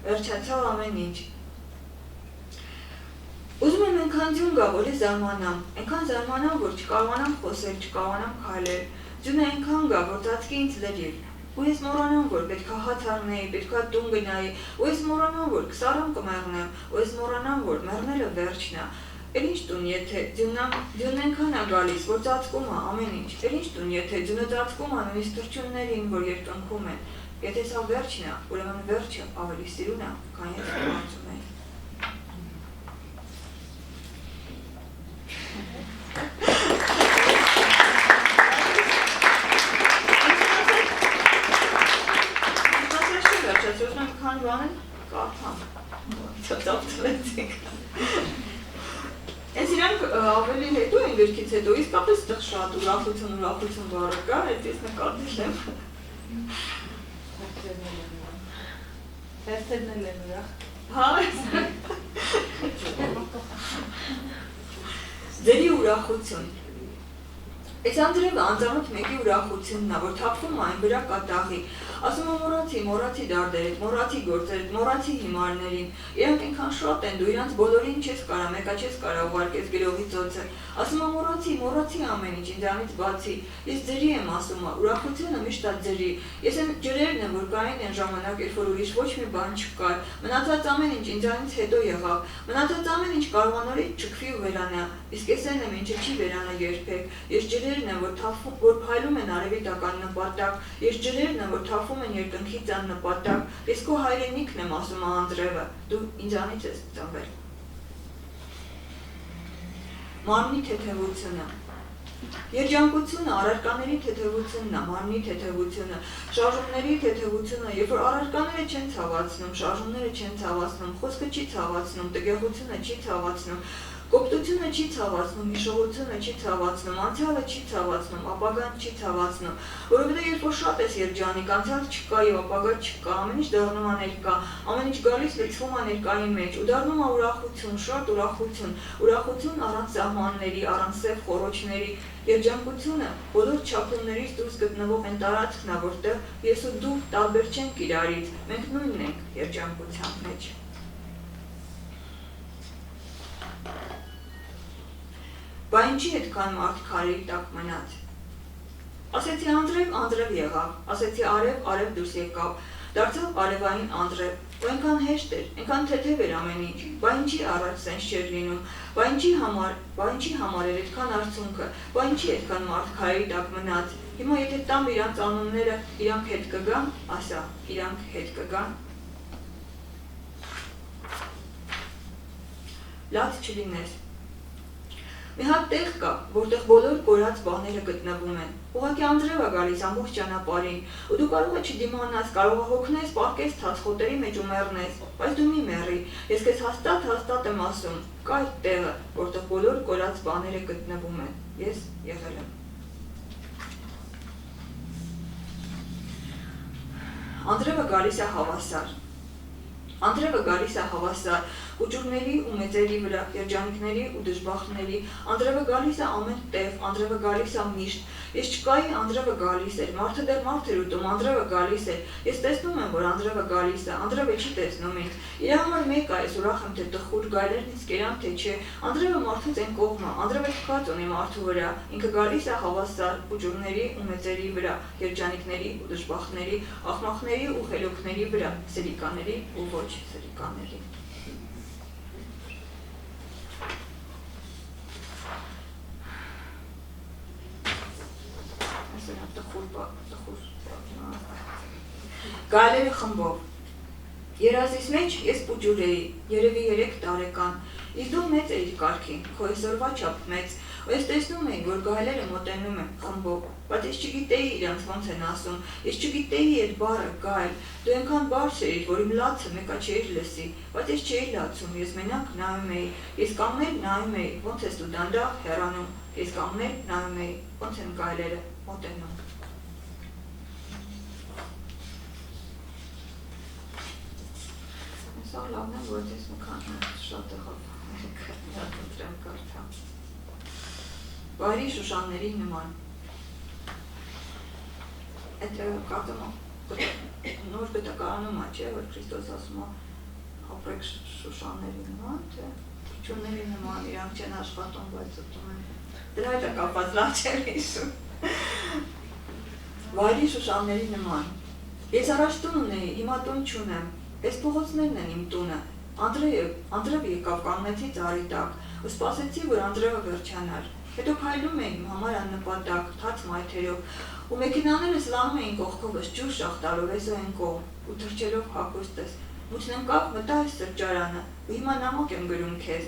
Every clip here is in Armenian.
վերջացավ ամեն ինչ։ Ուզում եմ այնքան ձյուն գա, որ ես զարմանամ, այնքան զարմանամ, որ չկարողանամ խոսել, չկարողանամ քայլել, ձյունը այնքան գա, որ ծածկի ինձ լրիվ, ու ես մոռանամ, որ պետքա հաց առնեի, պետքա տուն գնայի, ու ես մոռանամ, որ քսարան կմեռնեմ, ու ես մոռանամ, որ մեռնելը վերջն է։ Էլ ինչ տուն, եթե ձյունն այնքան է գալիս, որ ծածկում է ամեն ինչ, էլ ինչ տուն, եթե ձյունը ծածկում է նույնիսկ թռչուններին, որ երկնքում են, եթե սա վերջն է, ուրեմն վերջը ավելի սիրուն է, քան ես կարծում էի։ Քան բան են կարդամ, ծածկվեցինք։ Ես իրանք ավելի հետո են վերքից հետո, իսկապես տեղ շատ ուրախություն բառը կա, այդ ես նկատել եմ։ Հերթերն են ուրախ։ Հա, ձերի ուրախություն։ Այս Անդրևը անծանոթ մեկի ուրախությունն է, որ թափվում է այն վրա կատաղի, ասում է մոռացի դարդերդ, մոռացի գործերդ, մոռացի հիմարներին, իրանք այնքան շատ են, դու իրանց բոլորին չես կարա, մեկա չես կարա ուղարկես գրողի ծոցը, ասում է մոռացի ամեն ինչ ինձանից բացի, ես ձերի եմ ասում, ուրախությունը միշտ է ձերի, ես այն ջրերն եմ, որ կային այն ժամանակ, երբ որ ուրիշ ոչ մի բան չկար, մնացած ամեն ինչ ինձանից հետո եղավ, մնացած ամեն ինչ կարող է նորից չքվի ու վերանա, իսկ ես այն եմ, ինչը չի վերանա երբեք, ես ջրերն եմ, որ փայլում են արևի տակ աննպատակ, ես ջրերն եմ, որ թափվում են երկնքից աննպատակ, ես քո հայրենիքն եմ, ասում է Անդրևը, դու ինձանից ես ծնվել։ Մարմնի թեթևությունը։ Երջանկությունը առարկաների թեթևությունն է, մարմնի թեթևությունը, շարժումների թեթևությունը, երբ որ առարկաները չեն ցավացնում, շարժումները չեն ցավացնում, խոսքը չի ցավացնում, տգեղությունը չի ցավացնում, կոպտությունը չի ցավացնում, հիշողությունը չի ցավացնում, անցյալը չի ցավացնում, ապագան չի ցավացնում, որովհետև երբ որ շատ ես երջանիկ, անցյալ չկա եւ ապագա չկա, ամեն ինչ դառնում է ներկա, ամեն ինչ գալիս լցվում է ներկայի մեջ ու դառնում է ուրախություն, շատ ուրախություն առանց սահմանների, առանց սև խոռոչների, երջանկությունը բոլոր չափումներից դուրս գտնվող այն տարածքն է, որտեղ ես ու դու տարբեր չենք իրարից, մենք նույնն ենք երջանկության մեջ։ Բա ինչի այդքան մարդ քարերի տակ մնաց։ Ասեցի Անդրև եղավ, ասեցի արև դուրս եկավ, դարձավ արևային Անդրև, ու այնքան հեշտ էր, այնքան թեթև էր ամեն ինչ, բա ինչի առաջ սենց չէր լինում, բա ինչի համար էր այդքան արցունքը, բա ինչի այդքան մարդ քարերի տակ մնաց, հիմա եթե տամ իրանց անունները, իրանք հետ կգան, ասա, իրանք հետ կգան։ Լաց չլինես։ Մի հատ տեղ կա, որտեղ բոլոր կորած բաները գտնվում են։ Ուղղակի Անդրև է գալիս ամբողջ ճանապարհին, ու դու կարող ես չդիմանաս, կարող ես հոգնես, պառկես թացխոտերի մեջ ու մեռնես, բայց դու մի մեռի։ Ես քեզ հաստատ եմ ասում, կա այդ տեղը, որտեղ բոլոր կորած բաները գտնվում են։ Ես եղել եմ։ Անդրևը գալիս է հավասար, ուճուրների ու մեծերի վրա, երջանիկների ու դժբախտների, Անդրևը գալիս է ամեն տեղ, Անդրևը գալիս է միշտ, ես չկայի, Անդրևը գալիս էր, մարդը դեռ մարդ էր ուտում, Անդրևը գալիս էր, ես տեսնում եմ, որ Անդրևը գալիս է, Անդրևը չի տեսնում ինձ, իր համար մեկ է, ես ուրախ եմ, թե տխուր գայլերն ինձ կերան, թե չէ, Անդրևը մարդուց այն կողմը, Անդրևը թքած ունի մարդու վրա, ինքը գալիս է հավասար ուճուրների ու մեծերի վրա, երջանիկների ու դժբախտների, աղմախների ու խելոքների վրա, սրիկաների ու ոչ սրիկաների։ Գայլերը խմբով։ Երազիս մեջ ես պուճուր էի, երևի 3 տարեկան, իսկ դու մեծ էիր կարգին, քո այսօրվա չափ մեծ, ու ես տեսնում էի, որ գայլերը մոտենում են խմբով, բայց ես չգիտեի իրանց ոնց են ասում, ես չգիտեի այդ բառը գայլ, դու այնքան բարձր էիր, որ իմ լացը մեկա չէիր լսի, բայց ես չէի լացում, ես մենակ նայում էի, ես կանգնել նայում էի, ոնց ես դու դանդաղ հեռանում, ես կանգնել նայում էի, ոնց են գայլերը մոտենում։ Սա լավն է, որ ես մքան շատ եղավ ընտրեմ կարդամ։ Վայրի շուշանների նման։ Այդ կարդում նոր գտակարանում է, չէ, որ Քրիստոս ասում է, ապրեք շուշանների նման, թե փիչունների նման, իրանք չեն աշխատում, բայց ուտում են։ Դրա հետ է կապված լավ չեմ հիշում։ Վայրի շուշանների նման։ Ես առաջ տուն ունեի, հիմա տուն չունեմ։ Այս փողոցներն են իմ տունը։ Անդրեվը եկավ կանգնեցի ծառի տակ, ու սպասեցի, որ Անդրեվը վերջանար։ Հետո քայլում էի իմ համար աննպատակ, թաց մայթերով, ու մեքենաները սլանում էին կողքովս, ջուր շաղ տալով էս այն կողմ, ու թրջելով հագուստս։ Մուտն կապ մտա այս սրճարանը, ու հիմա նամակ եմ գրում քեզ։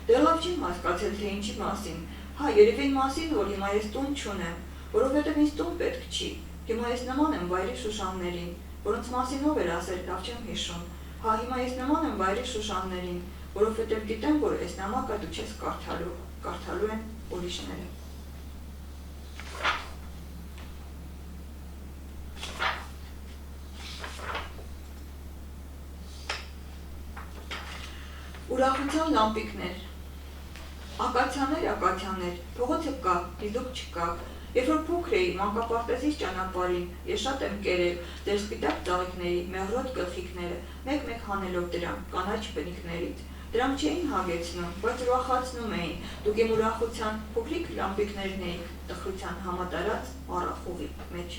Դե լավ չեմ հասկացել, թե ինչի մասին։ Հա, երևի այն մասին, որ հիմա ես տուն չունեմ, որովհետև ինձ տուն պետք չի։ Հիմա ես նման եմ վայրի շուշաններին, որոնց մասին ով էր ասել, լավ չեմ հիշում։ Հա, հիմա ես նման եմ վայրի շուշաններին, որովհետև գիտեմ, որ այս նամակը դու չես կարդալու, կարդալու են ուրիշները։ Ուրախության լամպիկներ, ակացյաներ, փողոցը կա, իզուկ չկա։ Երբ որ փոքր էի, մանկապարտեզից ճանապարհին, ես շատ եմ կերել ձեր սպիտակ ծաղիկների, մեղրոտ գլխիկները, մեկ-մեկ հանելով դրանք, կանաչ բնիկներից։ Դրանք չէին հագեցնում, բայց ուրախացնում էին, դուք իմ ուրախության փոքրիկ լամպիկներն էիք, տխրության համատարած առախուղի մեջ։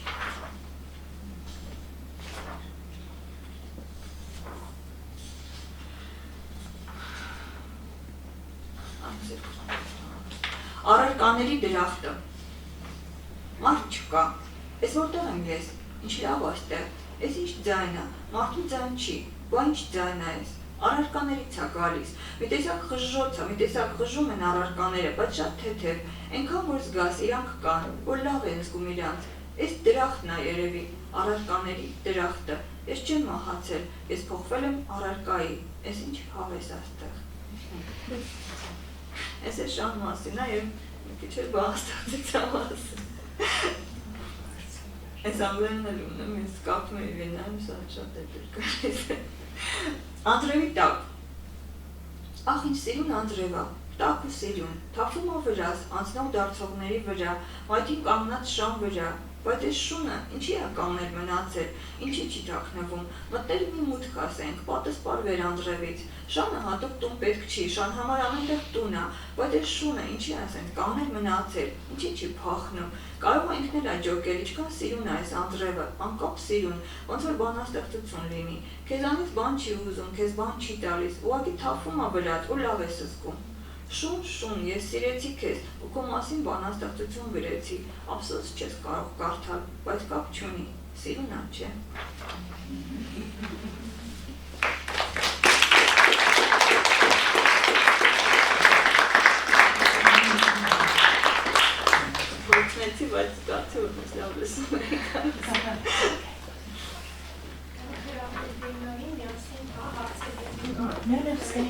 Առարկաների դրախտը։ Մարդ չկա, ես որտեղ եմ ես, ինչ լավ այստեղ, ես ինչ ձայն է, մարդու ձայն չի, բա ինչ ձայն է ես, առարկաներից է գալիս, մի տեսակ խժժոց է, մի տեսակ խժում են առարկաները, բայց շատ թեթև, այնքան որ զգաս, իրանք կան, որ լավ են զգում իրանք, ես դրախտն է երևի, առարկաների դրախտը, ես չեմ մահացել, ես փոխվել եմ առարկայի, ես ինչ հավ ես այստեղ։ Ես է շան մասին է և մի քիչ էլ բաղստացիցա մասին։ Ես անգլերն էլ ունեմ, ես կապում էի վենայում, շատ է դրկարից։ Անդրևի տակ։ Ախ ինչ սիրուն Անդրևա, տակ ու սիրուն, թափում ա վրաս, անցնող դարձողների վրա, մայթին կանգնած շան վրա, բայց այս շունը ինչի է կանգնել մնացել, ինչի չի թաքնվում, մտնել մի մուտք ասենք, պատս պարվեր Անդրևից, շանը հատուկ տուն պետք չի, շան համար ամենտեղ տուն է, բայց այս շունը ինչի ասենք, կանգնել մնացել, ինչի չի փախնում, կարող է ինքն էլ աջոկել, ինչքան սիրուն է այս Անդրևը, անկապ սիրուն, ոնց որ բանաստեղծություն լինի, քեզանից բան չի ուզում, քեզ բան չի տալիս, ուղղակի թափվում ա վրադ ու լավ ես զգում։ Շուն, ես սիրեցի քեզ ու քո մասին բանաստեղծություն գրեցի, ափսոս չես կարող կարդալ, բայց կապ չունի, սիրուն ա, չէ։ Փորձեցի, բայց զգացի, որ մեզ լավ լսում եք։ No, stay.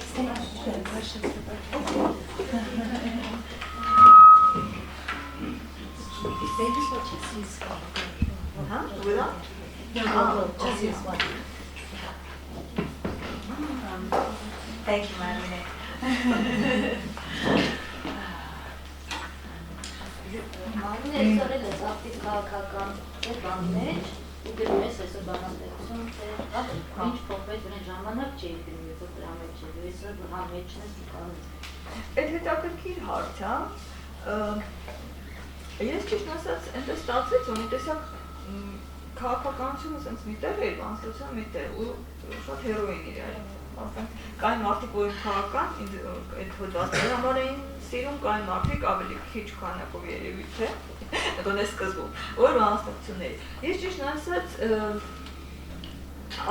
They just want to use one. Huh? Without? No, just use one. Thank you, Marlene. Marlene sorել ես ակտիվ քաղաքական բաններ ու գրում ես այսօր բանաստեղծություն, թե ինչ փոխվեց, որ այն ժամանակ չէի գրում, երբ որ դրա մեջ էր, այսօր որ հա մեջն ես ու կարող ես։ Այդ հետաքրքիր հարց, հա։ Ես ճիշտ ասած, այնտեղ ստացվեց, որ մի տեսակ քաղաքականությունը ասենց միտեղ էր, բանաստեղծության միտեղ ու շատ հերոյ են իրար։ Կային մարդիկ, որ քաղաքական, այդ հոդվածները համար էին սիրում, կային մարդիկ ավելի քիչ քանակով երևի, թե գոնե սկզբում, որ բանաստեղծությունների։ Ես ճիշտ ասած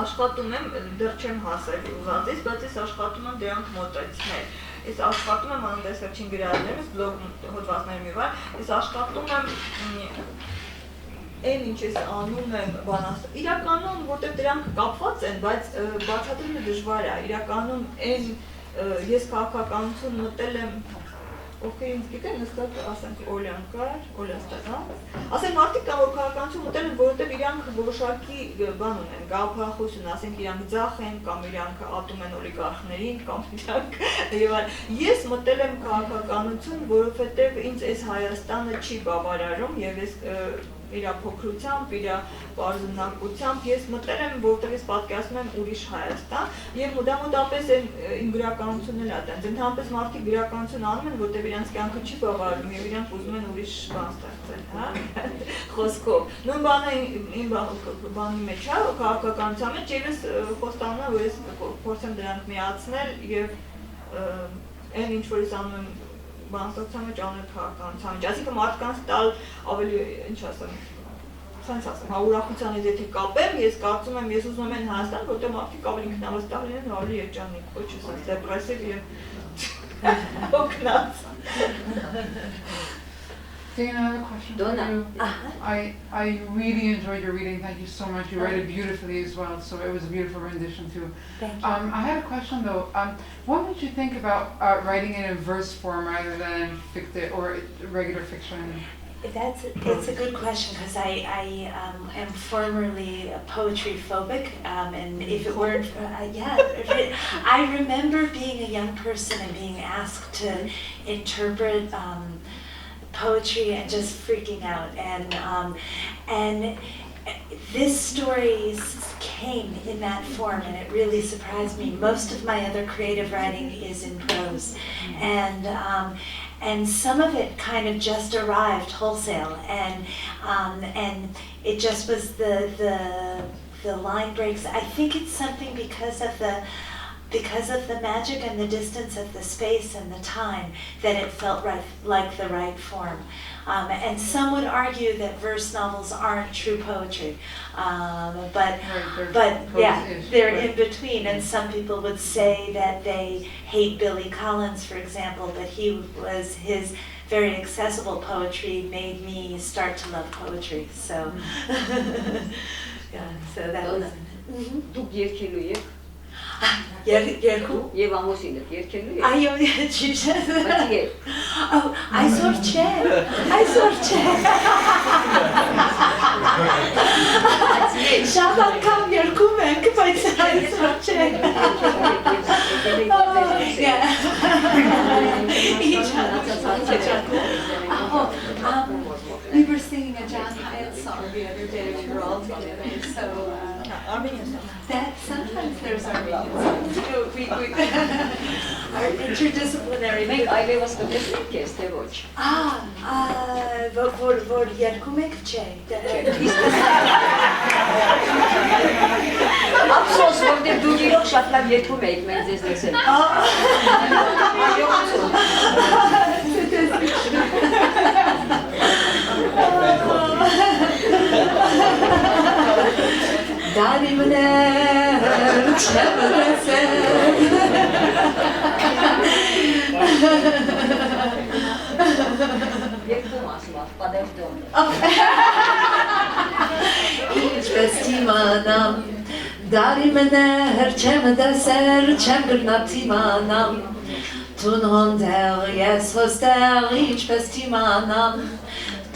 աշխատում եմ, դեռ չեմ հասել ուզածից, բայց ես աշխատում եմ դրանք մոտեցնել։ Ես աշխատում եմ անընդհատ վերջին գրառներս, բլոգ հոդվածների մի վար, ես աշխատում եմ այն ինչ ես անում եմ բանաստեղծություն։ Իրականում, որտեղ դրանք կապված են, բայց բացատրումը դժվար է։ Իրականում այն ես քաղաքականություն մտել եմ, ովքեր ինձ գիտեն, նստած ասենք Օլյան կար, Օլյաստան, ասենք մարդիկ կան, որ քաղաքականություն մտել են, որովհետև իրանք որոշակի բան ունեն, գաղափարախոսություն, ասենք իրանք ձախ են, կամ իրանք ատում են օլիգարխներին, կամ իրանք եւ այլն։ Ես մտել եմ քաղաքականություն, որովհետև ինձ այս Հայաստանը չի բավարարում եւ ես իր փոքրությամբ, իր պարզունակությամբ ես մտել եմ, որտեղ ես պատկերացնում եմ ուրիշ Հայաստան եւ մոտամոտապես իմ գրականությունն էլ է այդպես։ Ընդհանրապես մարդիկ գրականություն անում են, որտեղ իրենց կյանքը չի բավարարում եւ իրենք ուզում են ուրիշ բան ստեղծել, հա։ Խոսքով։ Նույն բանը իմ բանի մեջ է, քաղաքականության մեջ եւ ես խոստանում եմ, որ ես փորձեմ դրանք միացնել եւ այն ինչ որ ես անում եմ բանաստեղծության մեջ անել քաղաքականության մեջ, այսինքն մարդկանց տալ ավելի, ինչ ասեմ, սենց ասեմ, ուրախության հետ եթե կապեմ, ես կարծում եմ, ես ուզում եմ Հայաստան, որտեղ մարդիկ ավելի ինքնավստահ լինեն, ավելի երջանիկ, ոչ սենց դեպրեսիվ եւ օգնած։ Dana, I have a question for you. I really enjoyed your reading. Thank you so much. You read it beautifully as well, so it was a beautiful rendition too. Thank you. I had a question though. What made you think about writing it in verse form rather than regular fiction? It's a good question because I am formerly poetry phobic, and if it weren't, I remember being a young person and being asked to interpret poetry and just freaking out, and this story came in that form, and it really surprised me. Most of my other creative writing is in prose, and some of it kind of just arrived wholesale, and it just was the line breaks. I think it's something because of the magic and the distance of the space and the time that it felt right, like the right form. And some would argue that verse novels aren't true poetry, but they're in between. And some people would say that they hate Billy Collins, for example, but his very accessible poetry made me start to love poetry. So, so that was. Երկու Եվ ամուսինդ երկելու է։ Այո, ճիշտ։ Բայց երբ։ Այսօր չէ։ Շատ անգամ երկում ենք, բայց այսօր չէ։ We were singing a John Hyatt song the other day. We were all together, so that sometimes there's Armenian songs. We are interdisciplinary. Մենք այլևս կտեսնենք ես, թե ոչ։ Որ երկում եք չէ։ Ափսոս, որտեղ դուք իրոք շատ լավ երկում եք, մենք ձեզ տեսել։ Դարիմներ չեմ դեսել Երկում ասում, պատերտում։ Ինչպես իմանամ Դարիմներ չեմ դեսել չեմ գրնապ իմանամ Տուն հոնդեղ ես հոստեղ ինչպես իմանամ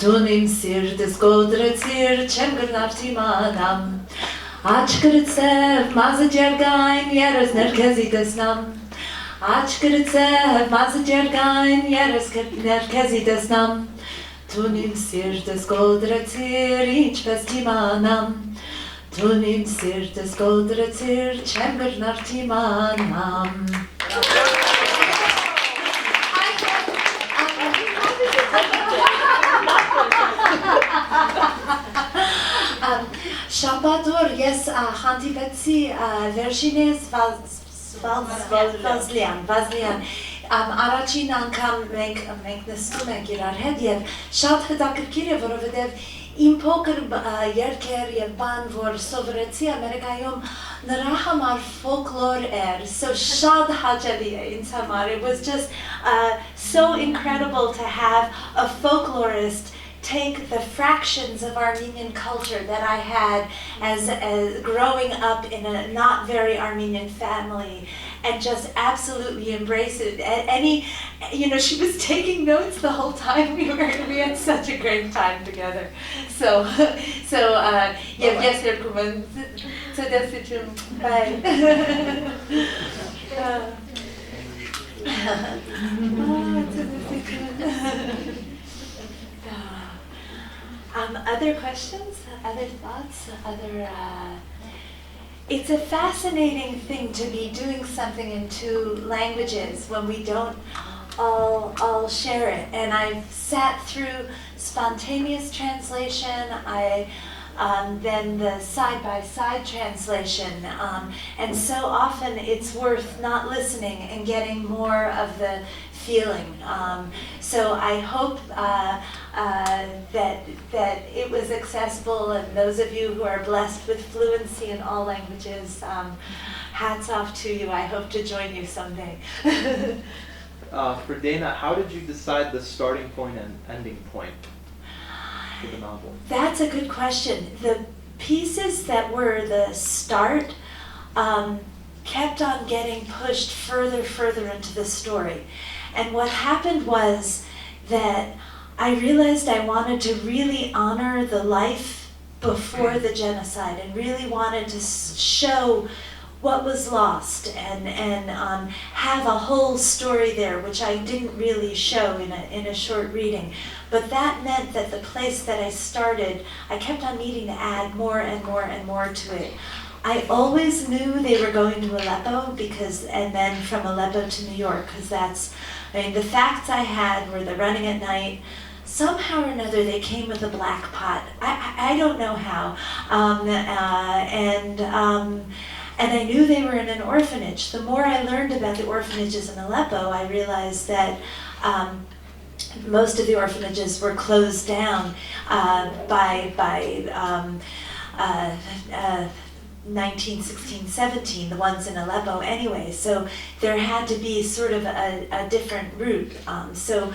Տուն իմ սիրտս գոդրեցիր չեմ գրնապ իմանամ Աչկրծև մազը ջերգայն երես ներքեզի տեսնամ Աչկրծև մազը ջերգայն երես ներքեզի տեսնամ Տուն իմ սիրտս գոդրեցիր ինչպես իմանամ Տուն իմ սիրտս գոդրեցիր չեմ գրնապ իմանամ Շաբաթօր ես հանդիպեցի Վերժինես Վազլյան առաջին անգամ մենք նստում ենք իրար հետ եւ շատ հետաքրքիր է որովհետեւ իմ փոքր երգեր եւ բան որ սովորեցի Ամերիկայում նրա համար folklore էր so շատ հաճելի է ինձ համար it was just so incredible to have a folklorist take the fractions of Armenian culture that I had as growing up in a not very Armenian family and just absolutely embrace it. She was taking notes the whole time we had such a great time together. So yes, Yerkuman, so that's it. Bye. Other questions? Other thoughts? It's a fascinating thing to be doing something in two languages when we don't all share it. And I've sat through spontaneous translation, then the side-by-side translation, and so often it's worth not listening and getting more of the feeling. So I hope that it was accessible, and those of you who are blessed with fluency in all languages, hats off to you. I hope to join you someday. For Dana, how did you decide the starting point and ending point for the novel? That's a good question. The pieces that were the start kept on getting pushed further into the story. And what happened was that I realized I wanted to really honor the life before the genocide and really wanted to show what was lost and have a whole story there, which I didn't really show in a short reading. But that meant that the place that I started, I kept on needing to add more and more to it. I always knew they were going to Aleppo and then from Aleppo to New York, because the facts I had were they're running at night. Somehow or another they came with a black pot. I don't know how. And I knew they were in an orphanage. The more I learned about the orphanages in Aleppo, I realized that most of the orphanages were closed down by 1916-17, the ones in Aleppo anyway. So there had to be sort of a different route. So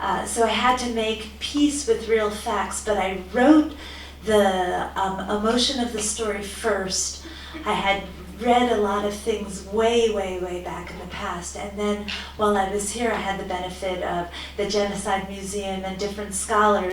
I had to make peace with real facts, but I wrote the emotion of the story first. I had read a lot of things way back in the past, and then while I was here I had the benefit of the Genocide Museum and different scholars